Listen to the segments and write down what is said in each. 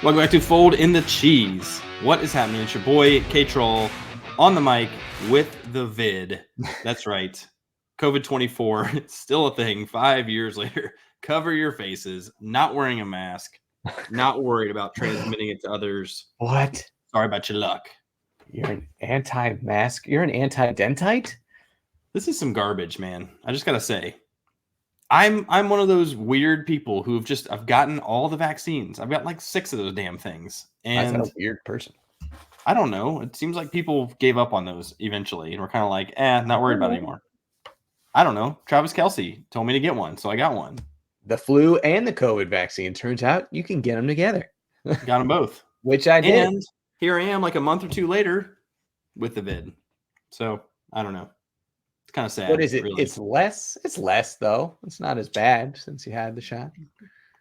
Welcome back to Fold in the Cheese. What is happening? It's your boy K-Troll on the mic with the vid. That's right. COVID-24, it's still a thing 5 years later. Cover your faces, not wearing a mask, not worried about transmitting it to others. What? Sorry about your luck. You're an anti-mask? You're an anti-dentite? This is some garbage, man. I just gotta say. I'm one of those weird people I've gotten all the vaccines. I've got like 6 of those damn things. That's And a weird person. I don't know. It seems like people gave up on those eventually and we're kind of like, not worried about it anymore. I don't know. Travis Kelce told me to get one, so I got one. The flu and the COVID vaccine. Turns out you can get them together. Got them both. Which I did. And here I am like a month or two later with the vid. So I don't know. It's kind of sad. What is it? Really. It's less though. It's not as bad since you had the shot.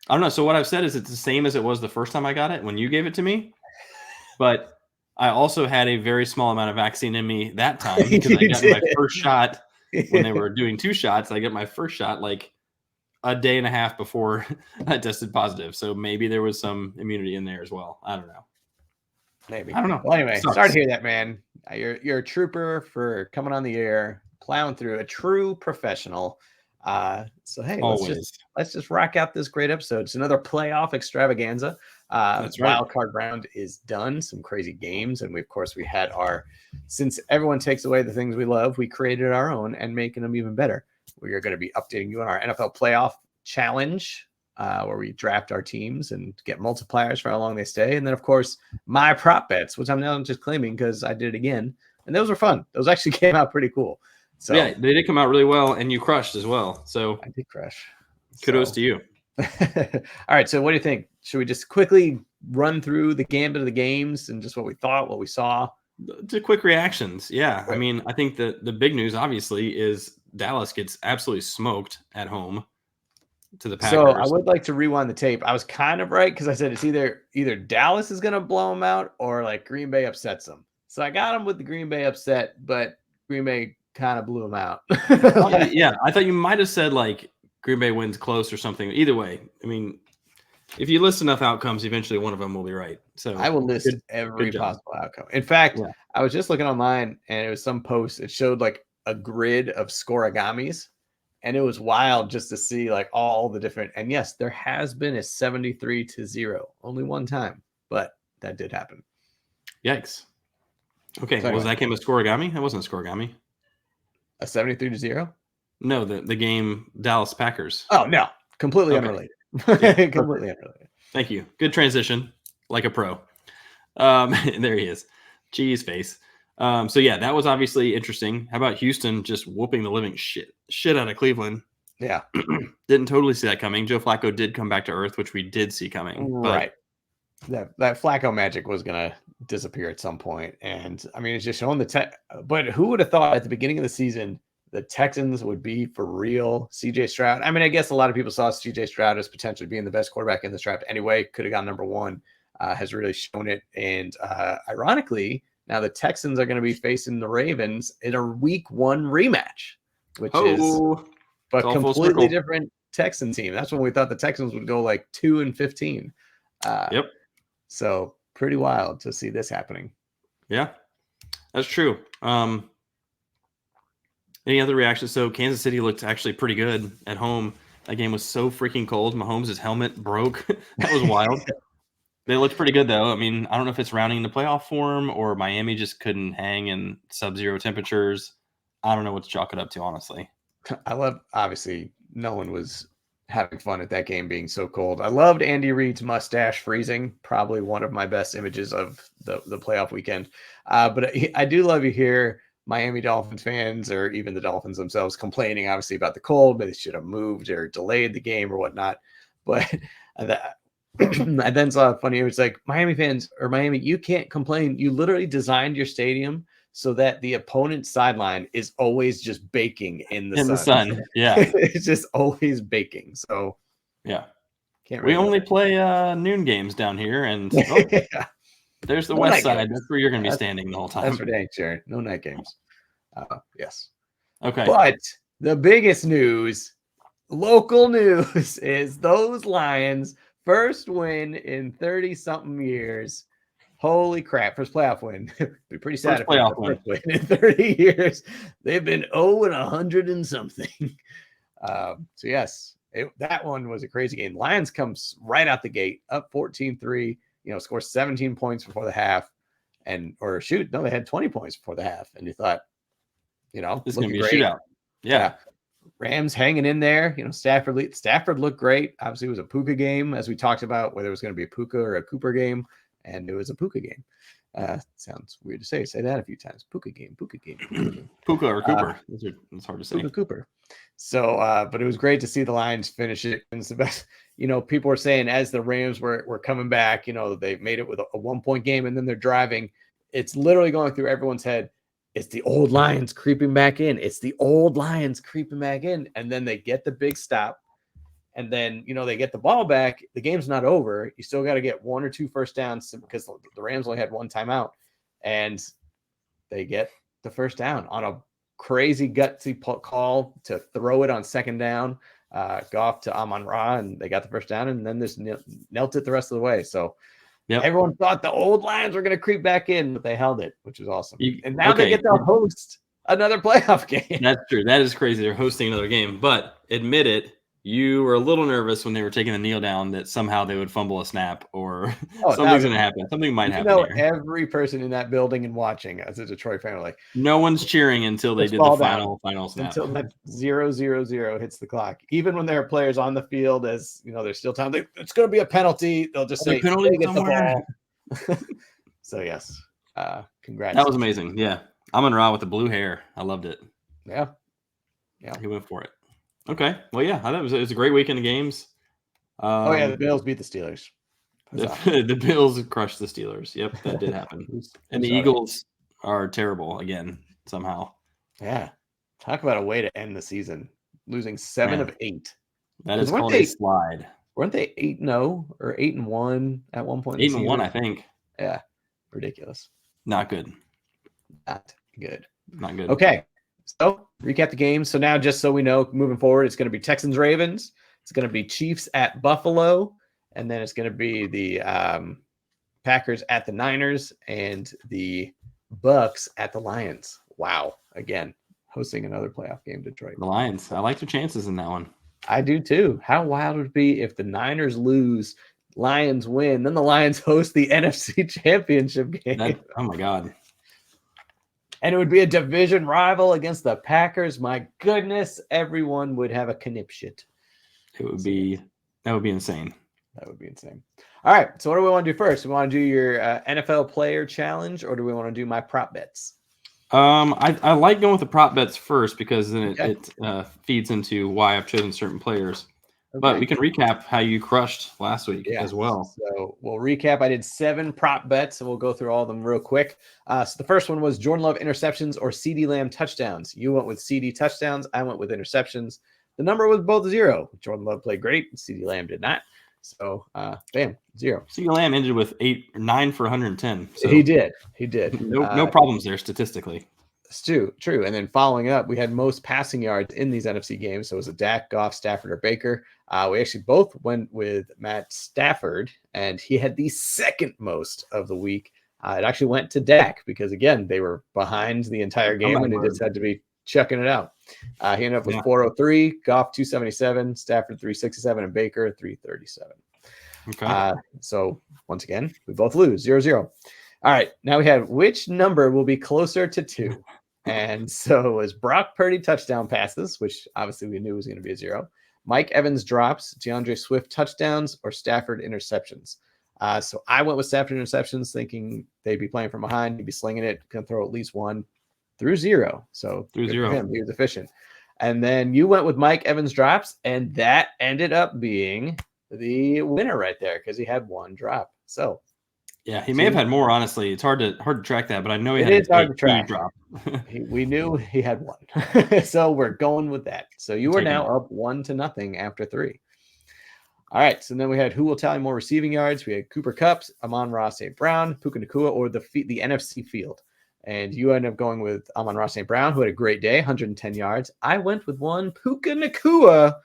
I don't know. So what I've said is it's the same as it was the first time I got it when you gave it to me. But I also had a very small amount of vaccine in me that time because I got my first shot when they were doing 2 shots. I got my first shot like a day and a half before I tested positive. So maybe there was some immunity in there as well. I don't know. Maybe. I don't know. Well, anyway, sorry to hear that, man. You're a trooper for coming on the air, plowing through, a true professional. So hey, let's just rock out this great episode. It's another playoff extravaganza. That's right. Wild card round is done. Some crazy games, and we had our. Since everyone takes away the things we love, we created our own and making them even better. We are going to be updating you on our NFL playoff challenge, where we draft our teams and get multipliers for how long they stay, and then of course my prop bets, which I'm now just claiming because I did it again, and those were fun. Those actually came out pretty cool. So yeah, they did come out really well, and you crushed as well. So I did crush. Kudos to you. All right. So what do you think? Should we just quickly run through the gambit of the games and just what we thought, what we saw? To quick reactions. Yeah. Right. I mean, I think the big news, obviously, is Dallas gets absolutely smoked at home to the Packers. So I would like to rewind the tape. I was kind of right because I said it's either Dallas is going to blow them out or like Green Bay upsets them. So I got them with the Green Bay upset, but Green Bay kind of blew them out. Yeah. I thought you might have said like Green Bay wins close or something. Either way, I mean, if you list enough outcomes, eventually one of them will be right. So I will list every possible outcome. In fact, I was just looking online and it was some post. It showed like a grid of scoregamis, and it was wild just to see like all the different. And yes, there has been a 73-0 only one time, but that did happen. Yikes. Okay, so was that game a scoregami? That wasn't a scoregami. A 73-0? No, the game Dallas Packers. Oh no, completely unrelated. Completely unrelated. Thank you. Good transition, like a pro. There he is, cheese face. So yeah, that was obviously interesting. How about Houston just whooping the living shit out of Cleveland? Yeah, didn't totally see that coming. Joe Flacco did come back to earth, which we did see coming. Right. That Flacco magic was gonna disappear at some point, and I mean it's just showing But who would have thought at the beginning of the season the Texans would be for real? CJ Stroud. I mean, I guess a lot of people saw CJ Stroud as potentially being the best quarterback in this draft anyway. Could have gone number 1. Has really shown it. And ironically, now the Texans are going to be facing the Ravens in a week 1 rematch, which is a completely different Texan team. That's when we thought the Texans would go like 2-15. Yep. So pretty wild to see this happening. Yeah, that's true. Any other reactions? So Kansas City looked actually pretty good at home. That game was so freaking cold. Mahomes' helmet broke. That was wild. They looked pretty good, though. I mean, I don't know if it's rounding into playoff form or Miami just couldn't hang in sub-zero temperatures. I don't know what to chalk it up to, honestly. Obviously, no one was having fun at that game being so cold. I loved Andy Reid's mustache freezing. Probably one of my best images of the playoff weekend. But I do love you here. Miami Dolphins fans or even the Dolphins themselves complaining obviously about the cold, but they should have moved or delayed the game or whatnot. But I then saw a funny, it was like Miami fans or Miami, you can't complain. You literally designed your stadium so that the opponent's sideline is always just baking in the sun. Yeah. It's just always baking. So yeah. Can't we only play noon games down here and there's the west side. Games. That's where you're going to be standing the whole time. That's for dang sure. No night games. Yes. Okay. But the biggest news, local news, is those Lions first win in 30-something years. Holy crap. First playoff win. Be pretty sad First if it was playoff the first win in 30 years. They've been 0 and 100 and something. So, yes, that one was a crazy game. Lions comes right out the gate, up 14-3, scores 17 points before the half. They had 20 points before the half. And you thought, this is going to be great. a shootout. Yeah. Rams hanging in there. Stafford looked great. Obviously, it was a Puka game, as we talked about, whether it was going to be a Puka or a Cooper game. And it was a Puka game. Sounds weird to say. Say that a few times. Puka game. Puka or Cooper. It's hard to say. Puka Cooper. So, but it was great to see the Lions finish it. And it's the best. People were saying as the Rams were coming back, they made it with a 1-point game, and then they're driving. It's literally going through everyone's head. It's the old Lions creeping back in. And then they get the big stop. And then, they get the ball back. The game's not over. You still got to get 1 or 2 first downs because the Rams only had 1 timeout. And they get the first down on a crazy gutsy call to throw it on second down. Goff to Amon-Ra, and they got the first down. And then just knelt it the rest of the way. So everyone thought the old Lions were going to creep back in, but they held it, which was awesome. And now they get to host another playoff game. That's true. That is crazy. They're hosting another game. But admit it, you were a little nervous when they were taking the kneel down that somehow they would fumble a snap or something's going to happen. Something might happen. Every person in that building and watching as a Detroit fan are like, no one's cheering until they did the final snap. Until that 0-0-0 hits the clock. Even when there are players on the field, as there's still time. It's going to be a penalty. They'll just say penalty get the ball. So yes, congrats. That was amazing. Yeah, Amon-Ra with the blue hair. I loved it. Yeah, he went for it. Okay. Well, yeah, I thought it was a great weekend of games. The Bills beat the Steelers. The Bills crushed the Steelers. Yep, that did happen. And the Eagles are terrible again somehow. Yeah. Talk about a way to end the season. Losing 7 of 8. That is called a slide. Weren't they 8-0 or 8-1 at one point? 8-1, I think. Yeah. Ridiculous. Not good. Not good. Okay. So recap the game. So now, just so we know, moving forward, it's going to be Texans Ravens. It's going to be Chiefs at Buffalo, and then it's going to be the Packers at the Niners and the Bucks at the Lions. Wow! Again, hosting another playoff game, Detroit. The Lions. I like their chances in that one. I do too. How wild would it be if the Niners lose, Lions win, then the Lions host the NFC Championship game? Oh my God. And it would be a division rival against the Packers. My goodness, everyone would have a conniption. That would be insane. That would be insane. All right. So what do we want to do first? We want to do your NFL player challenge, or do we want to do my prop bets? I like going with the prop bets first because then it feeds into why I've chosen certain players. Okay. But we can recap how you crushed last week as well. So we'll recap. I did 7 prop bets, and we'll go through all of them real quick. So the first one was Jordan Love interceptions or CeeDee Lamb touchdowns. You went with CeeDee touchdowns. I went with interceptions. The number was both 0. Jordan Love played great. CeeDee Lamb did not. So, bam, 0. CeeDee Lamb ended with 9 for 110. So he did. No problems there statistically. It's true. And then following up, we had most passing yards in these NFC games. So it was a Dak, Goff, Stafford, or Baker. We actually both went with Matt Stafford, and he had the second most of the week. It actually went to Dak because, again, they were behind the entire game, and he just had to be chucking it out. He ended up with 403, Goff 277, Stafford 367, and Baker 337. Okay. So once again, we both lose 0-0. All right. Now we have which number will be closer to 2. And so it was Brock Purdy touchdown passes, which obviously we knew was going to be a 0. Mike Evans drops, DeAndre Swift touchdowns, or Stafford interceptions. So I went with Stafford interceptions, thinking they'd be playing from behind, he'd be slinging it, going to throw at least one through 0. So through 0, he was efficient. And then you went with Mike Evans drops, and that ended up being the winner right there because he had 1 drop. So yeah, he may have had more. Honestly, it's hard to track that, but I know he had hard to track. Drop. We knew he had 1, so we're going with that. So you are now up 1-0 after 3. All right. So then we had who will tally more receiving yards. We had Cooper Kupp, Amon-Ra St. Brown, Puka Nacua, or the NFC field. And you ended up going with Amon-Ra St. Brown, who had a great day, 110 yards. I went with Puka Nacua,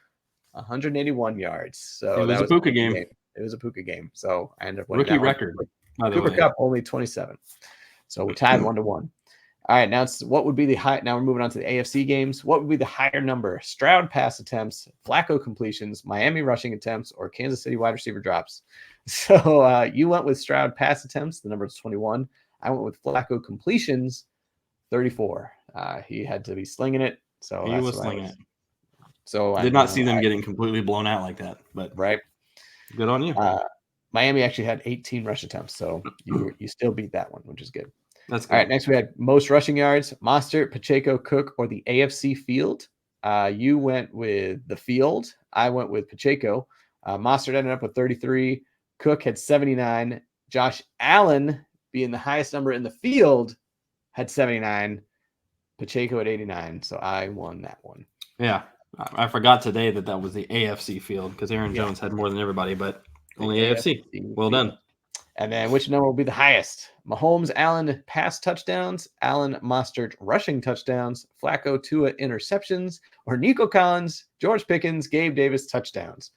181 yards. So it was a Puka game. It was a Puka game, so I ended up winning Rookie that one. record, by the Cooper way. Cup only 27. So we tied 1-1. All right, now it's what would be the high. Now we're moving on to the AFC games. What would be the higher number? Stroud pass attempts, Flacco completions, Miami rushing attempts, or Kansas City wide receiver drops? So you went with Stroud pass attempts. The number is 21. I went with Flacco completions, 34. He had to be slinging it. So He was slinging it. So Did not see them getting completely blown out like that, but right. Good on you. Miami actually had 18 rush attempts, so you still beat that one, which is good. That's good. All right, next we had most rushing yards, Mostert, Pacheco, Cook, or the AFC field. You went with the field. I went with Pacheco. Mostert ended up with 33. Cook had 79. Josh Allen, being the highest number in the field, had 79. Pacheco at 89. So I won that one. Yeah. I forgot today that was the AFC field because Aaron Jones had more than everybody, but only AFC. Well done. And then which number will be the highest? Mahomes, Allen pass touchdowns, Allen Mostert rushing touchdowns, Flacco Tua interceptions, or Nico Collins, George Pickens, Gabe Davis touchdowns.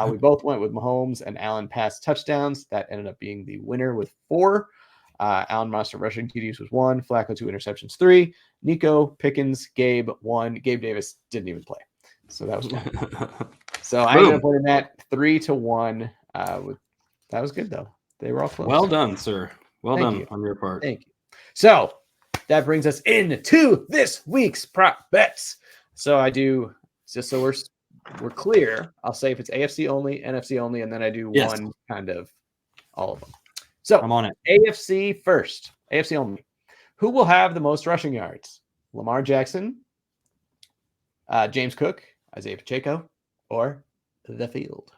We both went with Mahomes and Allen pass touchdowns. That ended up being the winner with 4. Allen Mostert rushing TDs was 1, Flacco 2 interceptions 3, Nico Pickens, Gabe 1. Gabe Davis didn't even play. So that was fun. So I ended up winning that 3-1. That was good though. They were all close. Well done, sir. Well done on your part. Thank you. So that brings us into this week's prop bets. So I do, just so we're clear, I'll say if it's AFC only, NFC only, and then I do one kind of all of them. So I'm on it. AFC first, AFC only. Who will have the most rushing yards? Lamar Jackson, James Cook, Isaiah Pacheco, or the field?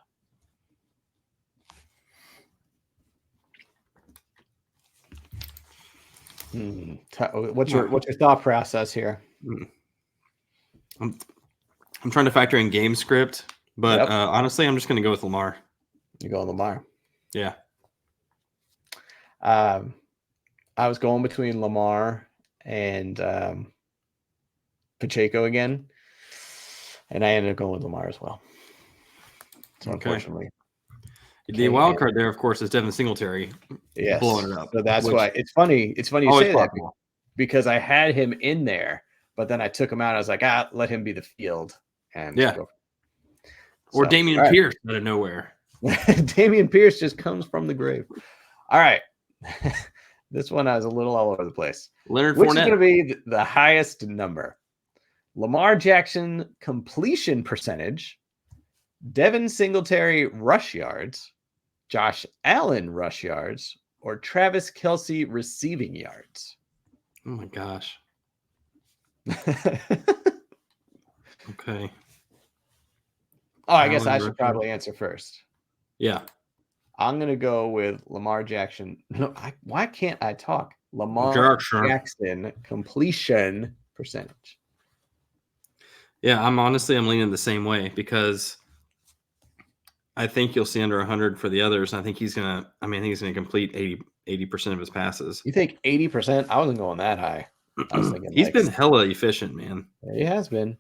What's your thought process here? I'm trying to factor in game script, but honestly, I'm just going to go with Lamar. You go with Lamar? Yeah. I was going between Lamar and Pacheco again, and I ended up going with Lamar as well. So unfortunately, the wild card there, of course, is Devin Singletary blowing it up. So that's why it's funny. It's funny you say that because I had him in there, but then I took him out. I was like, let him be the field. And or Dameon Pierce out of nowhere. Dameon Pierce just comes from the grave. All right. This one I was a little all over the place. Leonard Which Fournette. is going to be the highest number? Lamar Jackson completion percentage, Devin Singletary rush yards, Josh Allen rush yards, or Travis Kelce receiving yards? Oh my gosh. Okay. Oh, I guess I should probably answer first. Yeah. I'm going to go with Lamar Jackson. No, why can't I talk? Lamar Jackson completion percentage. Yeah, I'm leaning the same way because I think you'll see under 100 for the others. I think he's going to complete 80% of his passes. You think 80%? I wasn't going that high. I was thinking he's been hella efficient, man. He has been.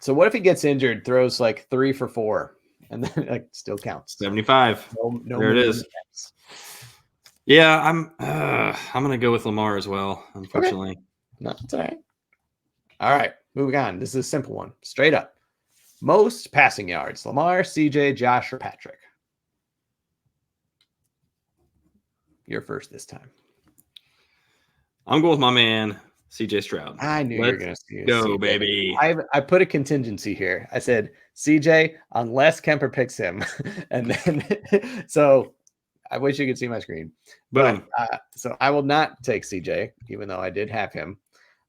So what if he gets injured, throws like 3 for 4, and then still counts? 75. No there it is. Yeah, I'm going to go with Lamar as well, unfortunately. Okay. No, it's all right. All right, moving on. This is a simple one. Straight up. Most passing yards. Lamar, CJ, Josh, or Patrick? You're first this time. I'm going with my man, CJ Stroud. I knew you were going to see it. Go, CJ. Baby. I put a contingency here. I said, CJ, unless Kemper picks him. And then, so I wish you could see my screen. But so I will not take CJ, even though I did have him.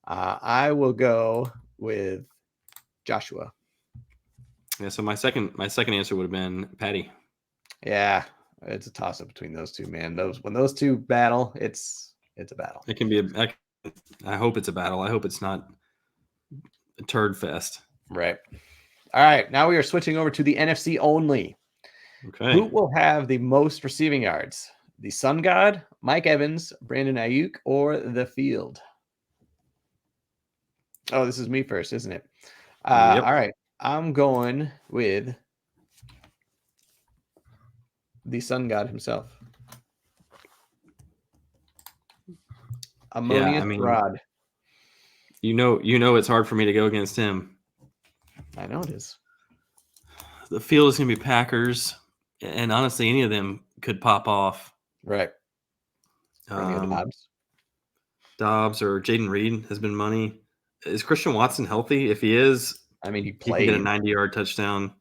I will go with Joshua. Yeah, so my second answer would have been Patty. Yeah, it's a toss-up between those two, man. When those two battle, it's a battle. It can be I hope it's a battle. I hope it's not a turd fest. Right. All right, now we are switching over to the NFC only. Okay. Who will have the most receiving yards? The Sun God, Mike Evans, Brandon Ayuk, or the field? Oh, this is me first, isn't it? All right. I'm going with the sun god himself. Ammonious Rod. You know it's hard for me to go against him. I know it is. The field is going to be Packers, and honestly, any of them could pop off. Right. Dobbs or Jaden Reed has been money. Is Christian Watson healthy? If he is, he can get a 90-yard touchdown.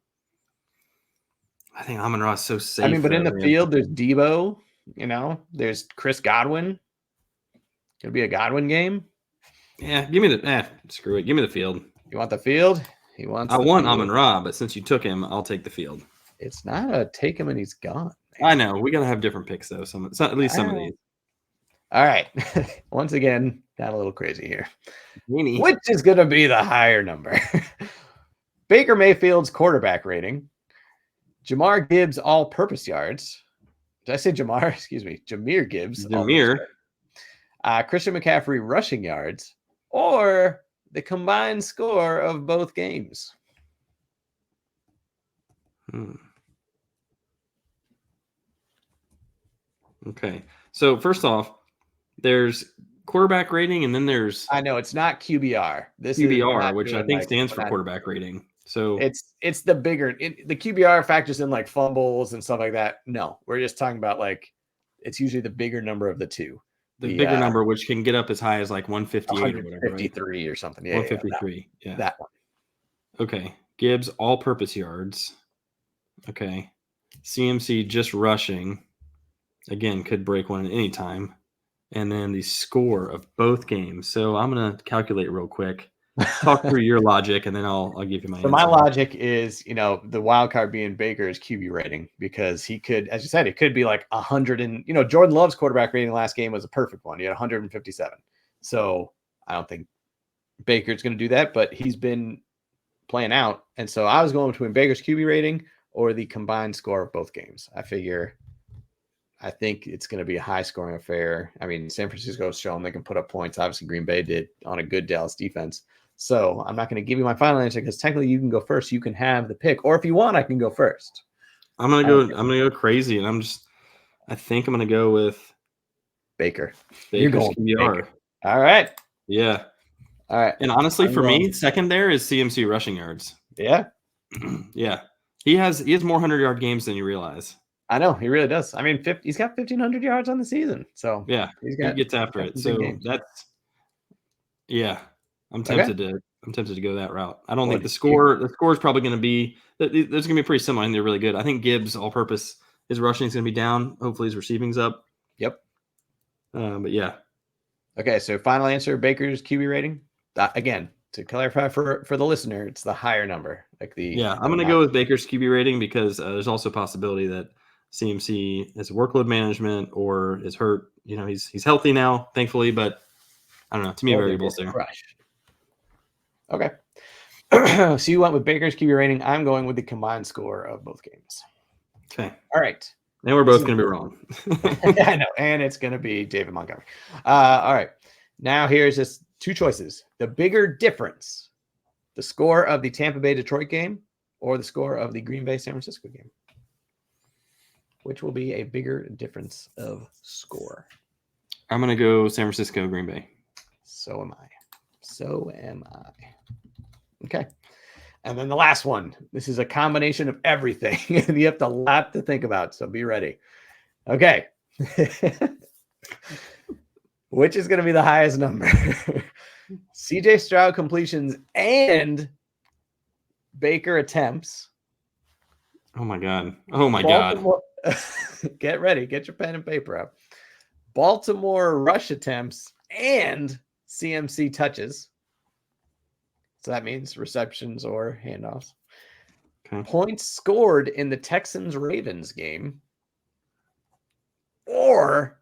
I think Amon-Ra is so safe. But in the field, there's Debo. There's Chris Godwin. It'll be a Godwin game. Yeah, give me the screw it. Give me the field. You want the field? I want Amon-Ra, but since you took him, I'll take the field. It's not a take him and he's gone. Man. I know. We gotta have different picks though. At least some of these. All right. Once again, got a little crazy here. Meanie. Which is gonna be the higher number? Baker Mayfield's quarterback rating. Jahmyr Gibbs all-purpose yards. Did I say Jamar? Excuse me. Jahmyr Gibbs. Jahmyr. Christian McCaffrey rushing yards, or the combined score of both games. Okay. So first off, there's quarterback rating, and then there's I know it's not QBR. This QBR, which I think stands for quarterback rating. So it's the bigger the QBR factors in like fumbles and stuff like that. No, we're just talking about like it's usually the bigger number of the two. The bigger number, which can get up as high as like 158 or whatever. 153 or something. Yeah, 153. Yeah. That one. Okay. Gibbs all-purpose yards. Okay. CMC just rushing. Again, could break one at any time. And then the score of both games. So I'm going to calculate real quick. Talk through your logic, and then I'll give you my answer. My logic is, the wild card being Baker's QB rating, because he could, as you said, it could be like 100 and, Jordan Love's quarterback rating last game was a perfect one. He had 157. So I don't think Baker's going to do that, but he's been playing out. And so I was going between Baker's QB rating or the combined score of both games. I think it's going to be a high-scoring affair. San Francisco's shown they can put up points. Obviously, Green Bay did on a good Dallas defense. So I'm not going to give you my final answer because technically you can go first. You can have the pick, or if you want, I can go first. I'm gonna go crazy, and I think I'm gonna go with Baker. You're going QBR. All right. Yeah. All right. And honestly, for me, second there is CMC rushing yards. Yeah. Yeah. He has more 100-yard games than you realize. I know he really does. He's got 1,500 yards on the season. So yeah, he gets after it. So I'm tempted to go that route. I don't think the score is probably going to be there's going to be pretty similar, and they're really good. I think Gibbs all-purpose, his rushing is going to be down. Hopefully his receiving's up. Yep. But yeah. Okay, so final answer: Baker's QB rating. Again, to clarify for the listener, it's the higher number. I'm going to go with Baker's QB rating because there's also a possibility that CMC is workload management or is hurt. He's healthy now, thankfully, but I don't know. Too many variables there. Okay. So you went with Baker's QB rating. I'm going with the combined score of both games. Okay. All right. And we're both going to be wrong. I know. And it's going to be David Montgomery. All right. Now here's just two choices. The bigger difference, the score of the Tampa Bay Detroit game or the score of the Green Bay San Francisco game. Which will be a bigger difference of score? I'm going to go San Francisco, Green Bay. So am I. Okay. And then the last one. This is a combination of everything. You have a lot to think about, so be ready. Okay. Which is going to be the highest number? CJ Stroud completions and Baker attempts. Oh, my God. God. Get ready. Get your pen and paper up. Baltimore rush attempts and CMC touches. So that means receptions or handoffs. Okay. Points scored in the Texans-Ravens game. Or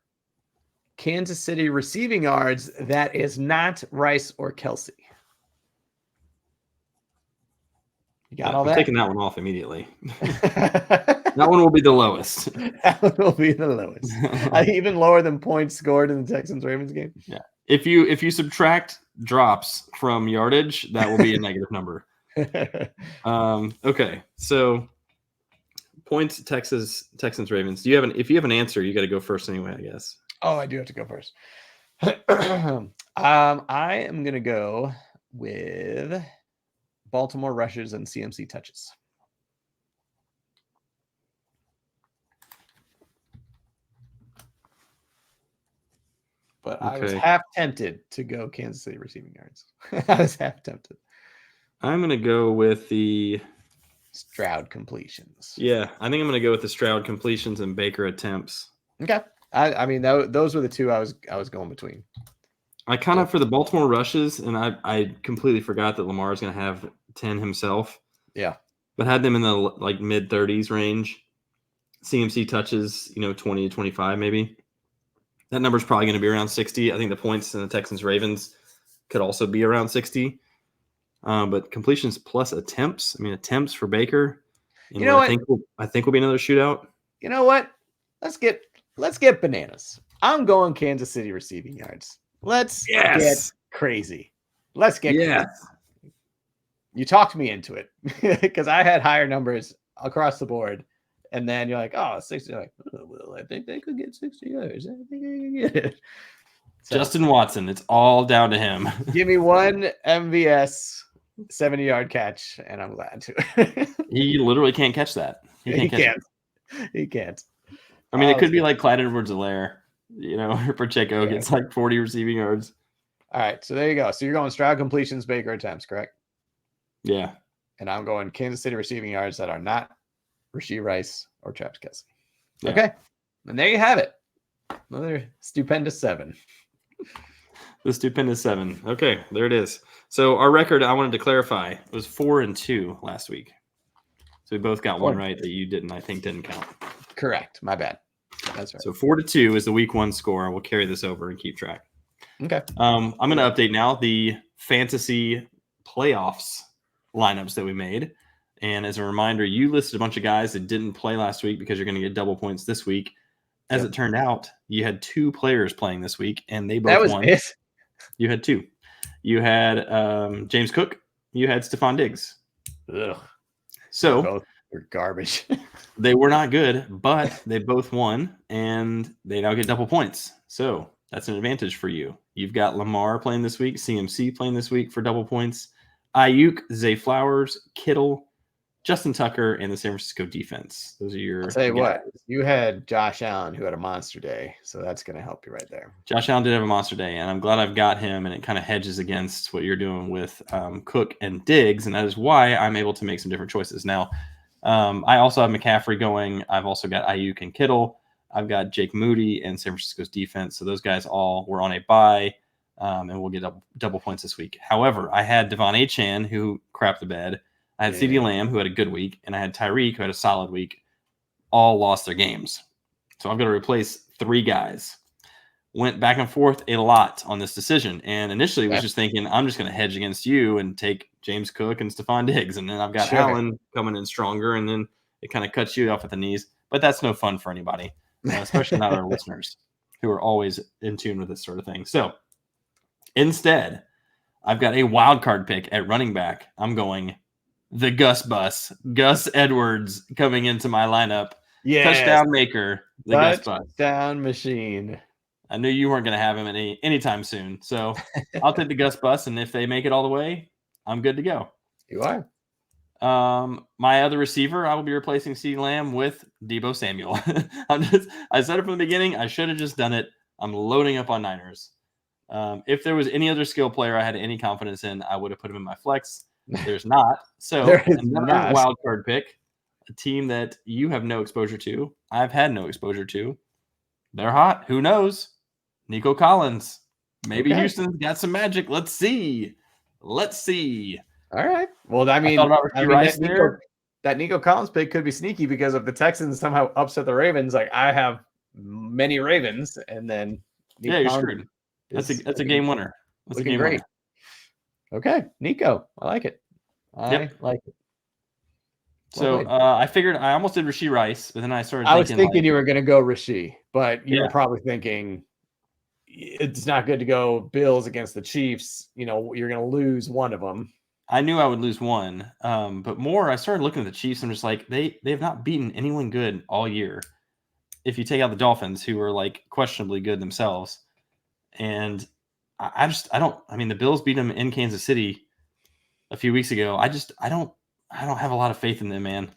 Kansas City receiving yards that is not Rice or Kelsey. You got all that? I'm taking that one off immediately. That one will be the lowest. That one will be the lowest. Even lower than points scored in the Texans-Ravens game. Yeah. If you subtract drops from yardage, that will be a negative number. Okay. So Points, Texans, Ravens. Do you have if you have an answer, you got to go first anyway, I guess. Oh, I do have to go first. I am gonna go with Baltimore rushes and CMC touches. But I was half tempted to go Kansas City receiving yards. I was half tempted. I'm gonna go with the Stroud completions. Yeah, I think I'm gonna go with the Stroud completions and Baker attempts. Okay. I mean, those were the two I was going between. I kind of for the Baltimore rushes, and I completely forgot that Lamar is going to have 10 himself. Yeah, but had them in the like mid 30s range. CMC touches, 20 to 25 maybe. That number is probably going to be around 60. I think the points in the Texans Ravens could also be around 60. But completions plus attempts. I mean, attempts for Baker. And I think will be another shootout. You know what? Let's get bananas. I'm going Kansas City receiving yards. Let's get crazy. Let's get crazy. You talked me into it because I had higher numbers across the board. And then you're like, oh, 60. You're like, oh, well, I think they could get 60 yards. I think they can get it. So, Justin Watson, it's all down to him. Give me one MVS 70-yard catch, and I'm glad to. He literally can't catch that. He can't. I mean, it could be like Clyde Edwards-Helaire. Pacheco gets like 40 receiving yards. All right, so there you go. So you're going Stroud completions, Baker attempts, correct? Yeah. And I'm going Kansas City receiving yards that are not Rashee Rice or Travis Kelce. Yeah. Okay, and there you have it. Another stupendous 7. The stupendous 7. Okay, there it is. So our record, I wanted to clarify, was 4-2 last week. So we both got one right that you didn't count. Correct. My bad. That's right. So 4-2 is the week 1 score. We'll carry this over and keep track. Okay. I'm going to update now the fantasy playoffs lineups that we made. And as a reminder, you listed a bunch of guys that didn't play last week because you're going to get double points this week. As it turned out, you had 2 players playing this week, and they both won. It. You had 2. You had James Cook. You had Stephon Diggs. Ugh. So both were garbage. They were not good, but they both won, and they now get double points. So that's an advantage for you. You've got Lamar playing this week, CMC playing this week for double points, Ayuk, Zay Flowers, Kittle, Justin Tucker, and the San Francisco defense. Those are your. I'll tell you what, you had Josh Allen who had a monster day, so that's going to help you right there. Josh Allen did have a monster day, and I'm glad I've got him, and it kind of hedges against what you're doing with Cook and Diggs, and that is why I'm able to make some different choices. Now, I also have McCaffrey going. I've also got Ayuk and Kittle. I've got Jake Moody and San Francisco's defense, so those guys all were on a bye, and we'll get double points this week. However, I had Devon Achane, who crapped the bed. I had CeeDee Lamb, who had a good week, and I had Tyreek, who had a solid week. All lost their games. So I'm going to replace 3 guys. Went back and forth a lot on this decision. And initially was just thinking, I'm just going to hedge against you and take James Cook and Stephon Diggs. And then I've got Allen coming in stronger, and then it kind of cuts you off at the knees. But that's no fun for anybody, especially not our listeners who are always in tune with this sort of thing. So instead, I've got a wild card pick at running back. I'm going the Gus Bus, Gus Edwards coming into my lineup. Touchdown maker, the Gus Bus. Touchdown machine. I knew you weren't going to have him anytime soon. So I'll take the Gus Bus, and if they make it all the way, I'm good to go. You are. My other receiver, I will be replacing CeeDee Lamb with Deebo Samuel. I said it from the beginning. I should have just done it. I'm loading up on Niners. If there was any other skill player I had any confidence in, I would have put him in my flex. There's not. So another wild card pick, a team that you have no exposure to. I've had no exposure to. They're hot. Who knows? Nico Collins. Maybe Houston's got some magic. Let's see. All right. Well, I mean that Nico Collins pick could be sneaky because if the Texans somehow upset the Ravens, like I have many Ravens, and then you're screwed. That's a game winner. That's a game winner. Okay, Nico, I like it. I like it. So I figured I almost did Rashee Rice, but then I started. I was thinking you were going to go Rashee, but you were probably thinking it's not good to go Bills against the Chiefs. You're going to lose one of them. I knew I would lose one. But more, I started looking at the Chiefs. I'm just like, they have not beaten anyone good all year. If you take out the Dolphins, who are like questionably good themselves, and I don't. I mean, the Bills beat them in Kansas City a few weeks ago. I don't have a lot of faith in them, man.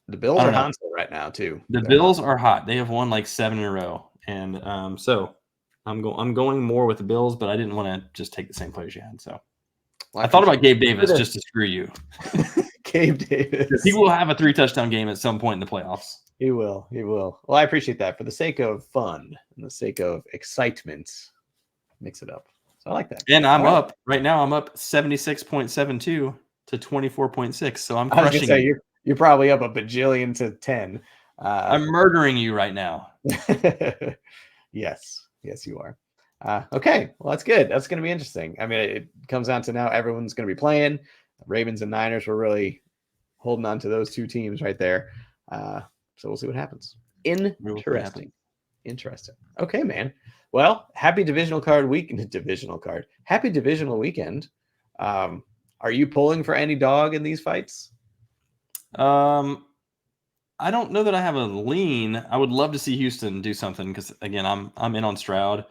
The Bills I are don't know. Hansel right now too. The They're Bills Hansel. are hot. They have won like 7 in a row, and so I'm going more with the Bills, but I didn't want to just take the same players you had. So Well, I thought about appreciate Gabe Davis just to screw you. Gabe Davis. He will have a 3-touchdown game at some point in the playoffs. He will. He will. Well, I appreciate that. For the sake of fun and the sake of excitement, mix it up. So I like that. And I'm All right. up right now. I'm up 76.72 to 24.6. So I'm I was gonna crushing say you. you're probably up a bajillion to 10. I'm murdering you right now. Yes, you are. Okay, well that's good. That's going to be interesting. I mean, it comes down to now everyone's going to be playing. Ravens and Niners were really holding on to those two teams right there. So we'll see what happens. Interesting. Okay, man. Well, happy divisional weekend. Happy divisional weekend. Are you pulling for any dog in these fights? I don't know that I have a lean. I would love to see Houston do something because again, I'm in on Stroud.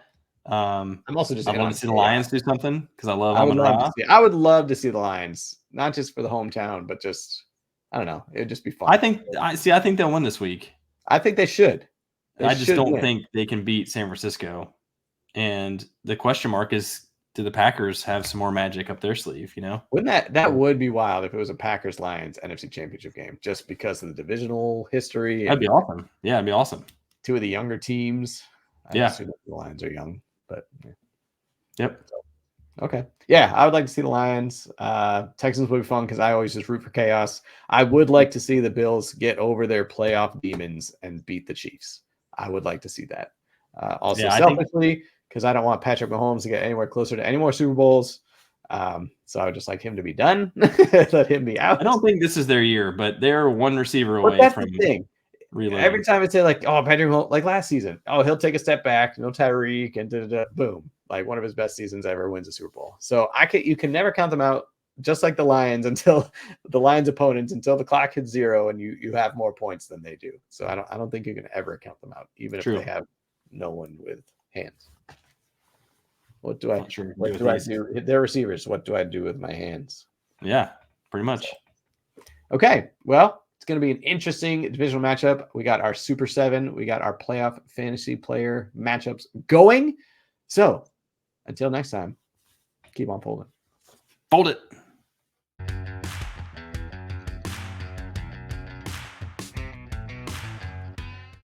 I'm also just I in want on to see the chaos. Lions do something because I love I would Amon love Ra. to see. I would love to see the Lions, not just for the hometown, but just I don't know. It would just be fun. I think they'll win this week. I think they should. I just don't think they can beat San Francisco. And the question mark is, do the Packers have some more magic up their sleeve? You know, Wouldn't that would be wild if it was a Packers Lions NFC Championship game, just because of the divisional history. That'd be awesome. Yeah, it'd be awesome. Two of the younger teams. I assume the Lions are young, but yeah. Yep. Okay. Yeah, I would like to see the Lions. Texans would be fun because I always just root for chaos. I would like to see the Bills get over their playoff demons and beat the Chiefs. I would like to see that. Also, selfishly, because I don't want Patrick Mahomes to get anywhere closer to any more Super Bowls. So I would just like him to be done. Let him be out. I don't think this is their year, but they're one receiver away that's from the thing. Reloading. Every time I say like, oh, Patrick Mahomes, like last season, oh, he'll take a step back, no Tyreek, and boom, like one of his best seasons ever, wins a Super Bowl. So you can never count them out, just like the Lions, until the Lions opponents, until the clock hits 0 and you have more points than they do. So I don't think you can ever count them out, even if they have no one with hands. What do I do? They're receivers. What do I do with my hands? Yeah, pretty much. Okay, well, it's going to be an interesting divisional matchup. We got our Super 7. We got our playoff fantasy player matchups going. So until next time, keep on folding. Fold it.